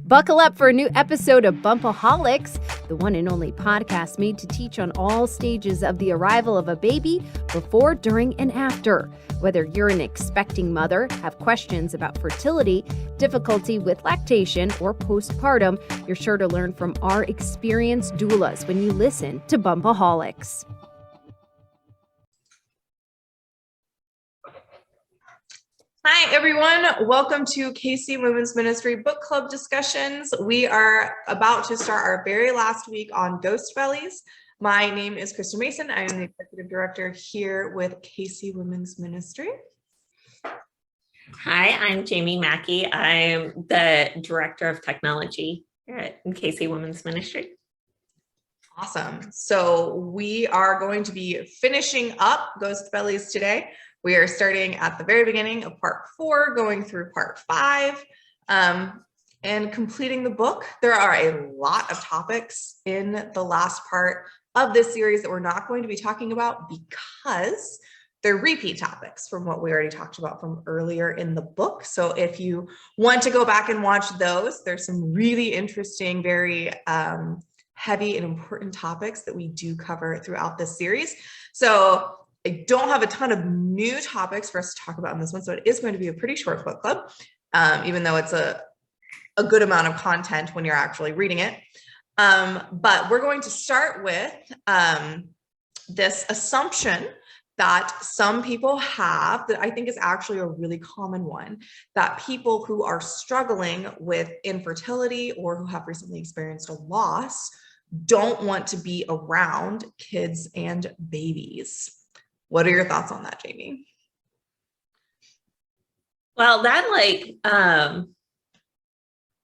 Buckle up for a new episode of Bumpaholics, the one and only podcast made to teach on all stages of the arrival of a baby, before, during, and after. Whether you're an expecting mother, have questions about fertility, difficulty with lactation, or postpartum, you're sure to learn from our experienced doulas when you listen to Bumpaholics. Hi, everyone. Welcome to KC Women's Ministry Book Club discussions. We are about to start our very last week on Ghost Bellies. My name is Krista Mason. I am the executive director here with KC Women's Ministry. Hi, I'm Jamie Mackey. I'm the director of technology here at KC Women's Ministry. Awesome. So we are going to be finishing up Ghost Bellies today. We are starting at the very beginning of part 4, going through part 5, and completing the book. There are a lot of topics in the last part of this series that we're not going to be talking about because they're repeat topics from what we already talked about from earlier in the book. So if you want to go back and watch those, there's some really interesting, very heavy and important topics that we do cover throughout this series. So I don't have a ton of new topics for us to talk about in this one, so it is going to be a pretty short book club, even though it's a good amount of content when you're actually reading it. But we're going to start with this assumption that some people have that I think is actually a really common one, that people who are struggling with infertility or who have recently experienced a loss don't want to be around kids and babies. What are your thoughts on that, Jamie? Well, that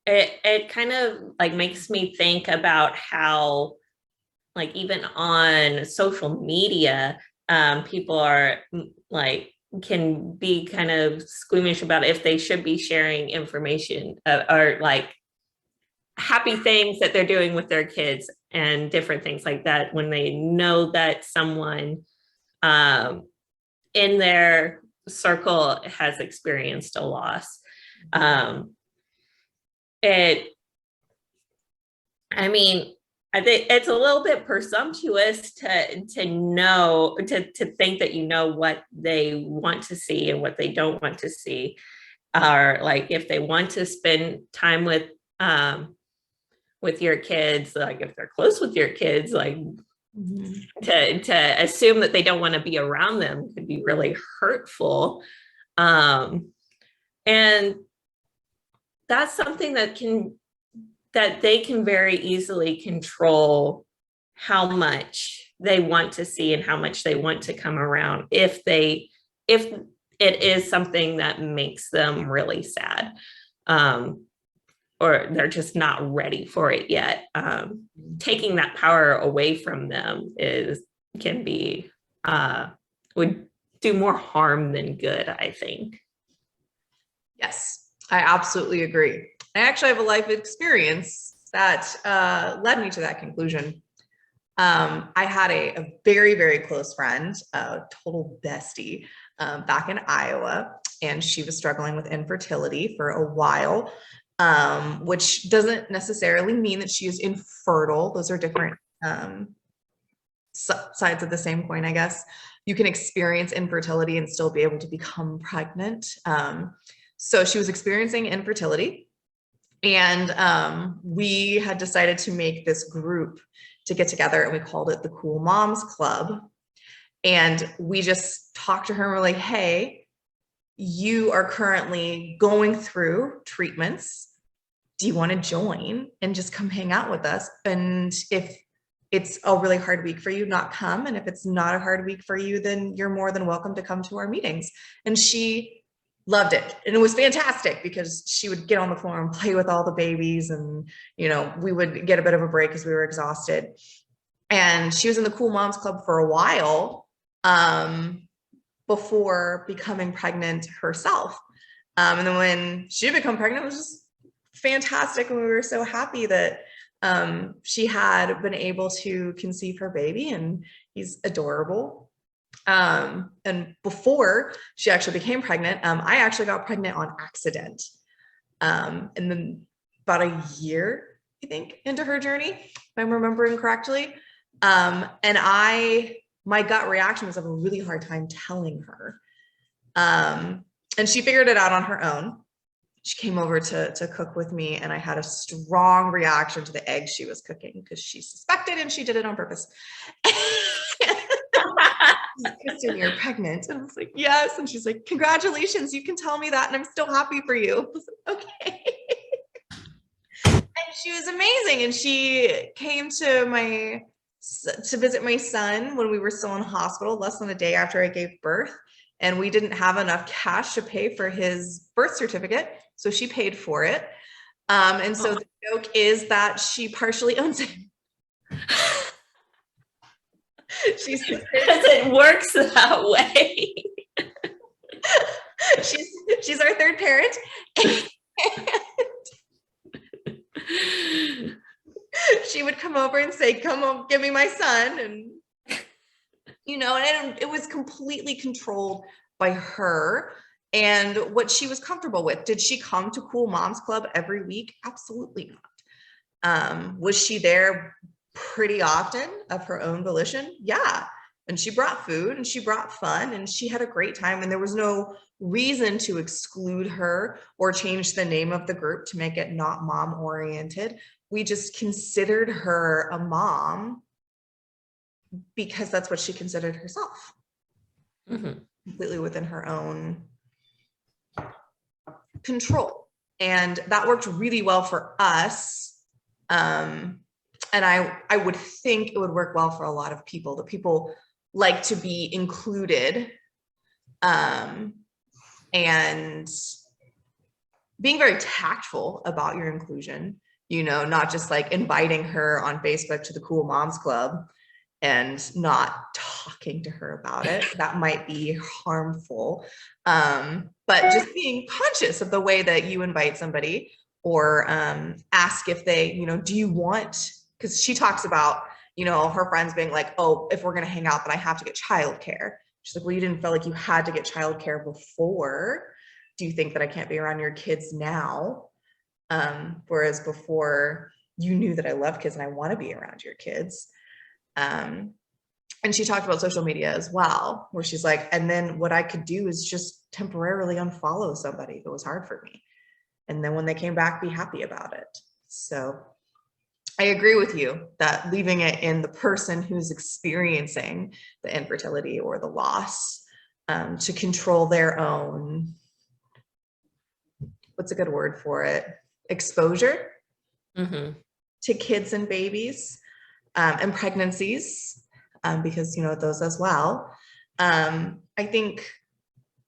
it kind of like makes me think about how, like, even on social media, people are like can be kind of squeamish about if they should be sharing information or like happy things that they're doing with their kids and different things like that when they know that someone in their circle has experienced a loss. I think it's a little bit presumptuous to know, to think that you know what they want to see and what they don't want to see, or like if they want to spend time with your kids, like if they're close with your kids, like to assume that they don't want to be around them could be really hurtful. And that's something that they can very easily control how much they want to see and how much they want to come around if it is something that makes them really sad. Or they're just not ready for it yet. Taking that power away from them would do more harm than good, I think. Yes, I absolutely agree. I actually have a life experience that led me to that conclusion. I had a very, very close friend, a total bestie, back in Iowa, and she was struggling with infertility for a while. Which doesn't necessarily mean that she is infertile. Those are different sides of the same coin, I guess. You can experience infertility and still be able to become pregnant. So she was experiencing infertility, and we had decided to make this group to get together, and we called it the Cool Moms Club. And we just talked to her and we're like, hey, you are currently going through treatments. Do you want to join and just come hang out with us? And if it's a really hard week for you, not come. And if it's not a hard week for you, then you're more than welcome to come to our meetings. And she loved it. And it was fantastic because she would get on the floor and play with all the babies. And, we would get a bit of a break because we were exhausted. And she was in the Cool Moms Club for a while before becoming pregnant herself. And then when she became pregnant, it was just fantastic. And we were so happy that she had been able to conceive her baby, and he's adorable. And before she actually became pregnant, I actually got pregnant on accident. And then about a year, I think, into her journey, if I'm remembering correctly. And my gut reaction was I have a really hard time telling her. And she figured it out on her own. She came over to cook with me, and I had a strong reaction to the eggs she was cooking because she suspected and she did it on purpose. Kristen, you're pregnant. And I was like, yes. And she's like, congratulations, you can tell me that and I'm still happy for you. I was like, okay. And she was amazing. And she came to visit my son when we were still in hospital, less than a day after I gave birth. And we didn't have enough cash to pay for his birth certificate, so she paid for it. And so the joke is that she partially owns it. Because it works that way. she's our third parent. She would come over and say, come on, give me my son. And, and it was completely controlled by her and what she was comfortable with. Did she come to Cool Moms Club every week? Absolutely not. Was she there pretty often of her own volition? Yeah. And she brought food and she brought fun and she had a great time. And there was no reason to exclude her or change the name of the group to make it not mom oriented. We just considered her a mom because that's what she considered herself. Mm-hmm. Completely within her own control. And that worked really well for us. And I would think it would work well for a lot of people. The people like to be included, and being very tactful about your inclusion, not just like inviting her on Facebook to the Cool Moms Club and not talking to her about it. That might be harmful. But just being conscious of the way that you invite somebody or ask if they, do you want, because she talks about, her friends being like, oh, if we're going to hang out, then I have to get childcare. She's like, well, you didn't feel like you had to get childcare before. Do you think that I can't be around your kids now? Whereas before you knew that I love kids and I want to be around your kids. And she talked about social media as well, where she's like, and then what I could do is just temporarily unfollow somebody if it was hard for me. And then when they came back, be happy about it. So I agree with you that leaving it in the person who's experiencing the infertility or the loss to control their own, what's a good word for it? Exposure to kids and babies and pregnancies, because, those as well. I think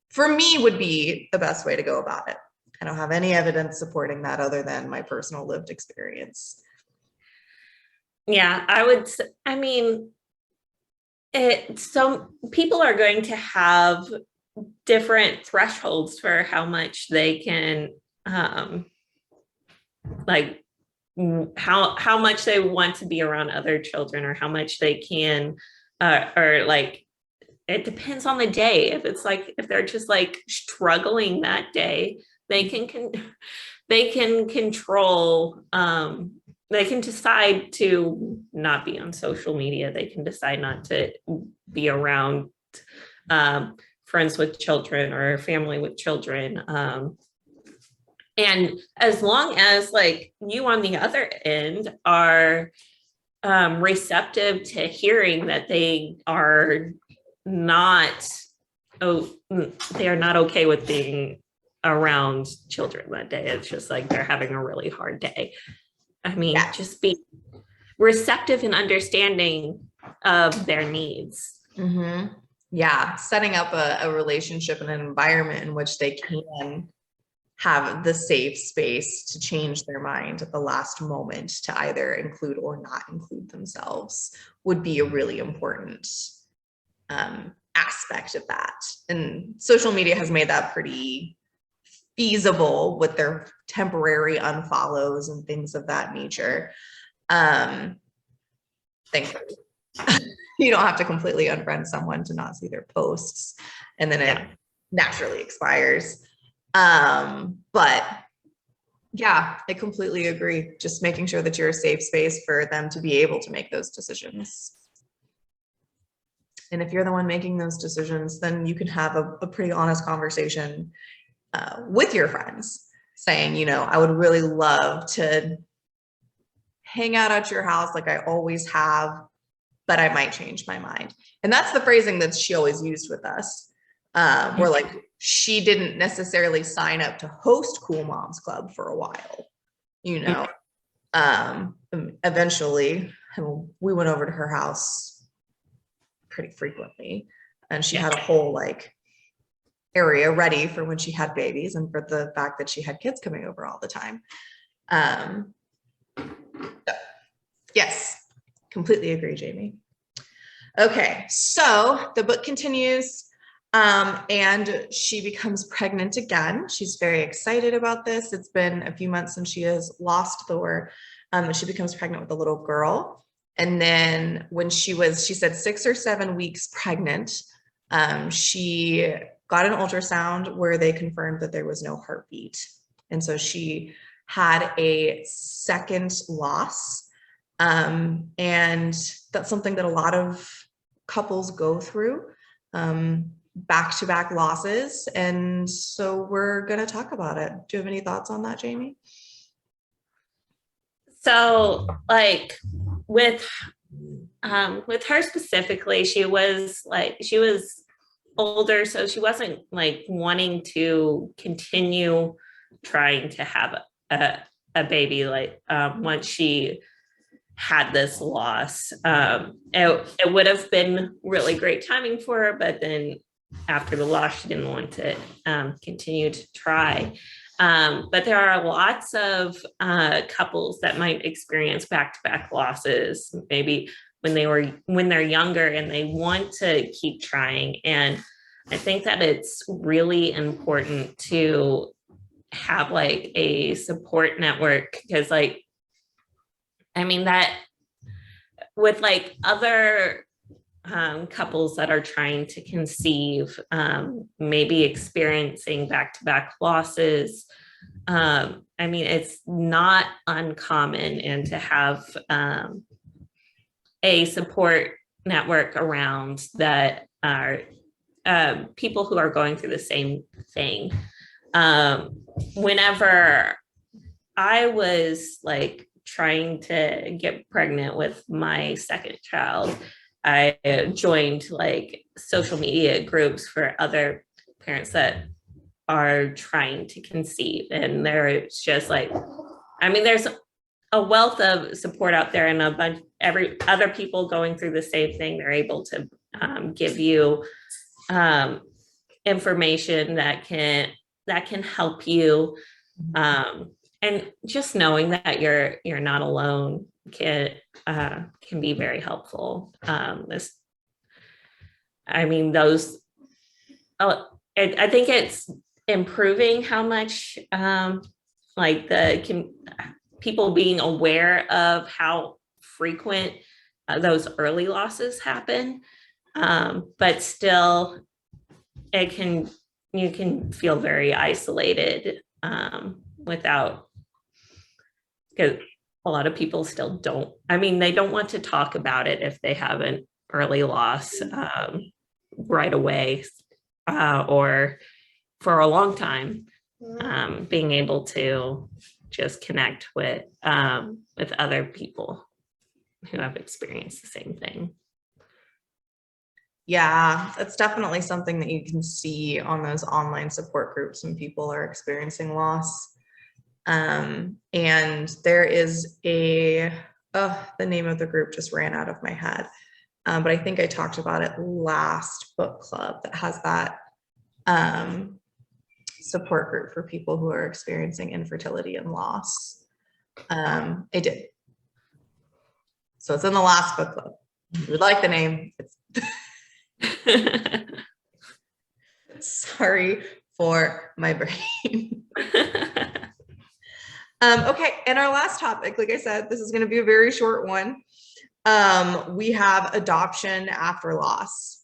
for me would be the best way to go about it. I don't have any evidence supporting that other than my personal lived experience. Yeah, some people are going to have different thresholds for how much they can, how much they want to be around other children or how much they can, it depends on the day. If they're just like struggling that day, they can control, they can decide to not be on social media. They can decide not to be around friends with children or family with children. And as long as you on the other end are receptive to hearing that they are not okay with being around children that day. It's just like they're having a really hard day. Just be receptive and understanding of their needs. Mm-hmm. Yeah. Setting up a relationship and an environment in which they can have the safe space to change their mind at the last moment to either include or not include themselves would be a really important aspect of that. And social media has made that pretty feasible with their temporary unfollows and things of that nature. Thankfully, you don't have to completely unfriend someone to not see their posts, and then it naturally expires. But Yeah, I completely agree. Just making sure that you're a safe space for them to be able to make those decisions. And if you're the one making those decisions, then you can have a pretty honest conversation with your friends saying, you know, I would really love to hang out at your house like I always have, but I might change my mind. And that's the phrasing that she always used with us. Where like she didn't necessarily sign up to host Cool Moms Club for a while, you know. Eventually we went over to her house pretty frequently, and she had a whole like area ready for when she had babies and for the fact that she had kids coming over all the time. So, yes, completely agree, Jamie. Okay, so the book continues, and she becomes pregnant again. She's very excited about this. It's been a few months since she has lost Thor. She becomes pregnant with a little girl. And then when she said 6 or 7 weeks pregnant, she got an ultrasound where they confirmed that there was no heartbeat. And so she had a second loss. And that's something that a lot of couples go through, back-to-back losses. And so we're going to talk about it. Do you have any thoughts on that, Jamie? So like with her specifically, she was older, so she wasn't like wanting to continue trying to have a baby like once she had this loss. It would have been really great timing for her, but then after the loss, she didn't want to continue to try. But there are lots of couples that might experience back-to-back losses, maybe when they're younger and they want to keep trying. And I think that it's really important to have like a support network, because like, I mean, that with like other couples that are trying to conceive, maybe experiencing back-to-back losses. I mean, it's not uncommon, and to have a support network around that are people who are going through the same thing. Whenever I was like trying to get pregnant with my second child, I joined like social media groups for other parents that are trying to conceive. And there's just like, I mean, there's a wealth of support out there, and every other people going through the same thing. They're able to give you information that can help you. And just knowing that you're not alone can be very helpful. I think it's improving how much people being aware of how frequent those early losses happen, but still you can feel very isolated without, because a lot of people still don't, they don't want to talk about it if they have an early loss right away or for a long time. Being able to just connect with other people who have experienced the same thing. Yeah, that's definitely something that you can see on those online support groups when people are experiencing loss. And there is the name of the group just ran out of my head. But I think I talked about it last book club that has that support group for people who are experiencing infertility and loss. I did. So it's in the last book club. If you would like the name. Sorry for my brain. Okay, and our last topic, like I said, this is going to be a very short one. We have adoption after loss.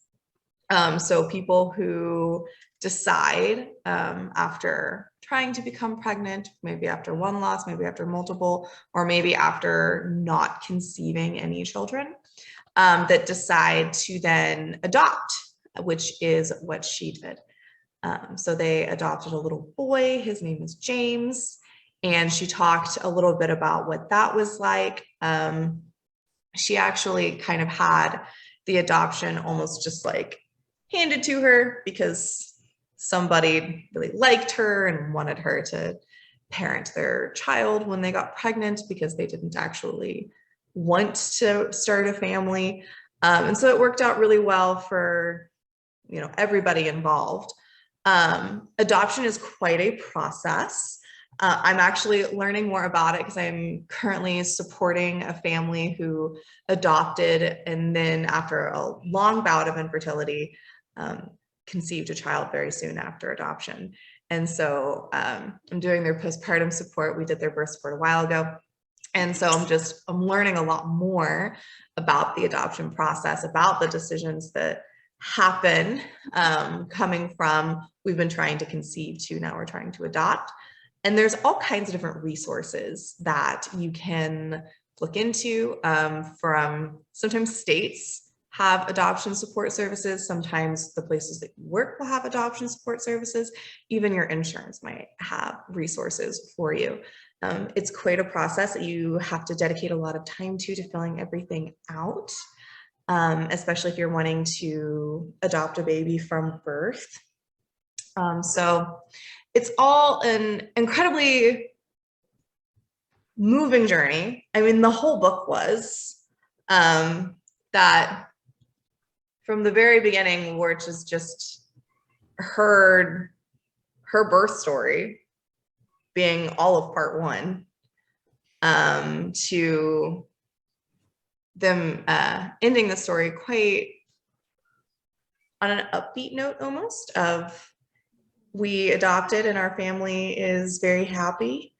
So people who decide after trying to become pregnant, maybe after one loss, maybe after multiple, or maybe after not conceiving any children, that decide to then adopt, which is what she did. So they adopted a little boy. His name is James. And she talked a little bit about what that was like. She actually kind of had the adoption almost just like handed to her because somebody really liked her and wanted her to parent their child when they got pregnant because they didn't actually want to start a family. And so it worked out really well for, everybody involved. Adoption is quite a process. I'm actually learning more about it because I'm currently supporting a family who adopted and then after a long bout of infertility, conceived a child very soon after adoption. And so I'm doing their postpartum support. We did their birth support a while ago. And so I'm learning a lot more about the adoption process, about the decisions that happen coming from we've been trying to conceive to now we're trying to adopt. And there's all kinds of different resources that you can look into from sometimes states have adoption support services. Sometimes the places that you work will have adoption support services. Even your insurance might have resources for you. It's quite a process that you have to dedicate a lot of time to filling everything out, especially if you're wanting to adopt a baby from birth. So it's all an incredibly moving journey. I mean, the whole book was that from the very beginning, which is just her birth story being all of part one, to them ending the story quite on an upbeat note almost of we adopted and our family is very happy,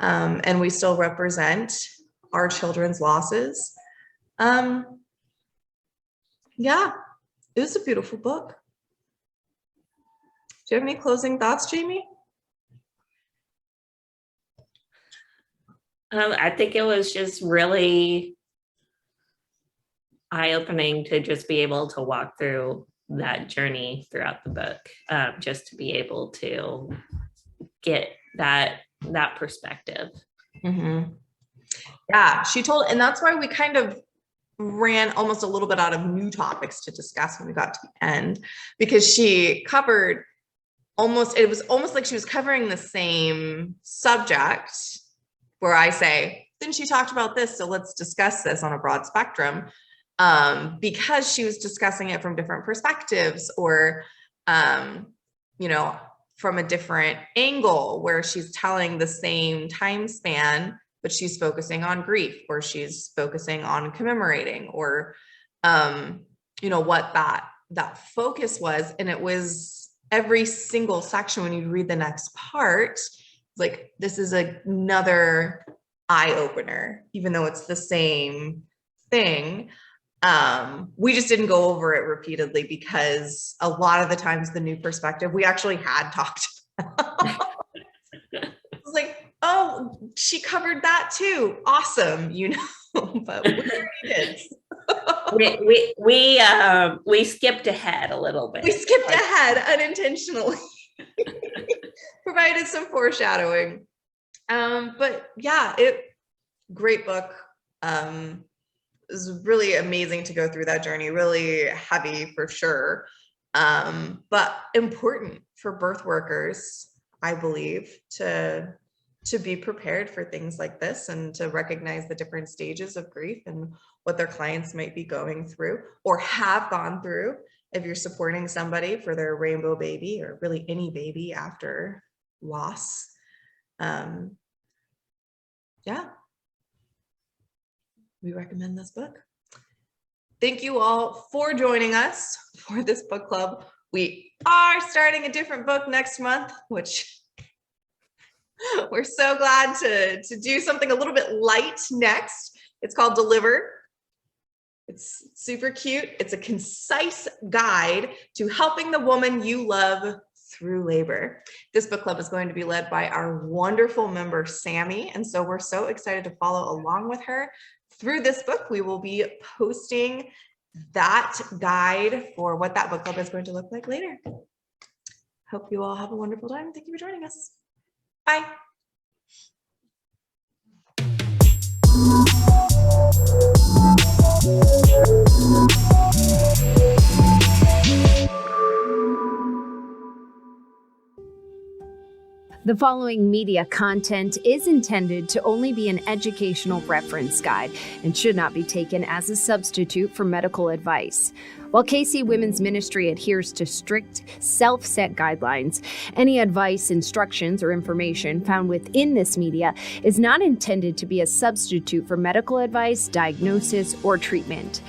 and we still represent our children's losses. Yeah, it was a beautiful book. Do you have any closing thoughts, Jamie? I think it was just really eye-opening to just be able to walk through that journey throughout the book, just to be able to get that perspective. Mm-hmm. Yeah, she told, and that's why we kind of ran almost a little bit out of new topics to discuss when we got to the end, because she covered it was almost like she was covering the same subject where I say, then she talked about this, so let's discuss this on a broad spectrum, because she was discussing it from different perspectives or, from a different angle where she's telling the same time span, but she's focusing on grief or she's focusing on commemorating or, what that focus was. And it was every single section when you read the next part, like this is another eye opener, even though it's the same thing. We just didn't go over it repeatedly because a lot of the times the new perspective we actually had talked about. It was like, oh, she covered that too. Awesome, but we already did. We skipped ahead a little bit. We skipped ahead unintentionally. Provided some foreshadowing. But yeah, great book. It was really amazing to go through that journey, really heavy for sure. But important for birth workers, I believe, to be prepared for things like this and to recognize the different stages of grief and what their clients might be going through or have gone through if you're supporting somebody for their rainbow baby or really any baby after loss. Yeah, we recommend this book. Thank you all for joining us for this book club. We are starting a different book next month, which we're so glad to do something a little bit light next. It's called Deliver. It's super cute. It's a concise guide to helping the woman you love through labor. This book club is going to be led by our wonderful member, Sammy. And so we're so excited to follow along with her through this book. We will be posting that guide for what that book club is going to look like later. Hope you all have a wonderful time. Thank you for joining us. Bye. The following media content is intended to only be an educational reference guide and should not be taken as a substitute for medical advice. While KC Women's Ministry adheres to strict self-set guidelines, any advice, instructions, or information found within this media is not intended to be a substitute for medical advice, diagnosis, or treatment.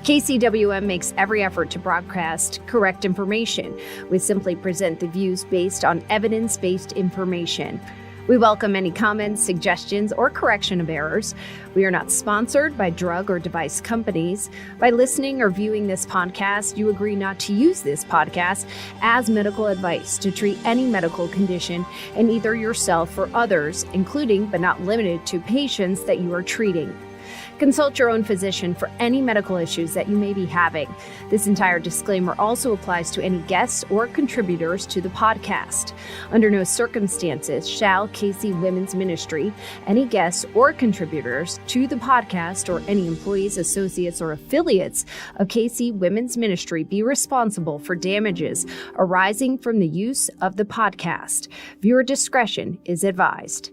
KCWM makes every effort to broadcast correct information. We simply present the views based on evidence-based information. We welcome any comments, suggestions, or correction of errors. We are not sponsored by drug or device companies. By listening or viewing this podcast, you agree not to use this podcast as medical advice to treat any medical condition in either yourself or others, including but not limited to patients that you are treating. Consult your own physician for any medical issues that you may be having. This entire disclaimer also applies to any guests or contributors to the podcast. Under no circumstances shall KC Women's Ministry, any guests or contributors to the podcast, or any employees, associates, or affiliates of KC Women's Ministry be responsible for damages arising from the use of the podcast. Viewer discretion is advised.